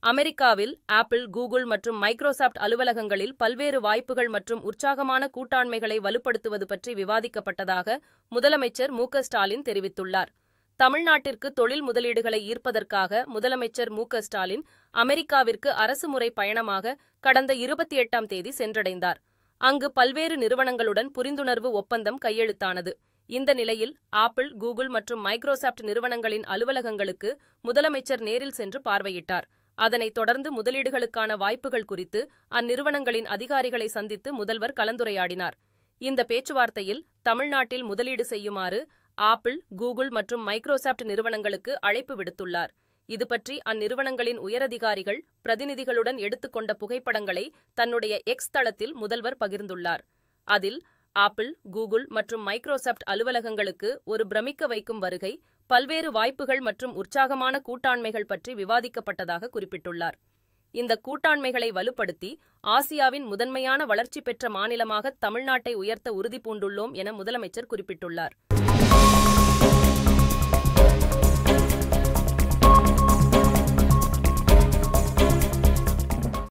அமெரிக்காவில் apple, Google மற்றும் Microsoft அலுவலகங்களில் பல்வேறு வாய்ப்புகள் மற்றும் உற்சாகமான கூட்டாண்மைகளை வலுப்படுத்துவது பற்றி விவாதிக்கப்பட்டதாக முதலமைச்சர் மு.க.ஸ்டாலின் தெரிவித்துள்ளார். தமிழ்நாட்டிற்கு தொழில் முதலீடுகளை ஈர்ப்பதற்காக முதலமைச்சர் மு.க.ஸ்டாலின் அமெரிக்காவிற்கு அரசுமுறை பயணமாக கடந்த 28ஆம் தேதி சென்றடைந்தார். அங்கு பல்வேறு நிறுவனங்களுடன் புரிந்துணர்வு ஒப்பந்தம் கையெழுத்தானது. இந்த நிலையில் ஆப்பிள், கூகுள் மற்றும் மைக்ரோசாப்ட் நிறுவனங்களின் அலுவலகங்களுக்கு முதலமைச்சர் நேரில் சென்று பார்வையிட்டார். அதனைத் தொடர்ந்து முதலீடுகளுக்கான வாய்ப்புகள் குறித்து அந்நிறுவனங்களின் அதிகாரிகளை சந்தித்து முதல்வர் கலந்துரையாடினார். இந்த பேச்சுவார்த்தையில் தமிழ்நாட்டில் முதலீடு செய்யுமாறு ஆப்பிள், கூகுள் மற்றும் மைக்ரோசாப்ட் நிறுவனங்களுக்கு அழைப்பு விடுத்துள்ளார். இதுபற்றி அந்நிறுவனங்களின் உயரதிகாரிகள் பிரதிநிதிகளுடன் எடுத்துக்கொண்ட புகைப்படங்களை தன்னுடைய எக்ஸ் தளத்தில் முதல்வர் பகிர்ந்துள்ளார். அதில் ஆப்பிள், கூகுள் மற்றும் மைக்ரோசாப்ட் அலுவலகங்களுக்கு ஒரு பிரமிக்க வைக்கும் வருகை, பல்வேறு வாய்ப்புகள் மற்றும் உற்சாகமான கூட்டாண்மைகள் பற்றி விவாதிக்கப்பட்டதாக குறிப்பிட்டுள்ளார். இந்த கூட்டாண்மைகளை வலுப்படுத்தி ஆசியாவின் முதன்மையான வளர்ச்சி பெற்ற மாநிலமாக தமிழ்நாட்டை உயர்த்த உறுதிபூண்டுள்ளோம் என முதலமைச்சர் குறிப்பிட்டுள்ளார்.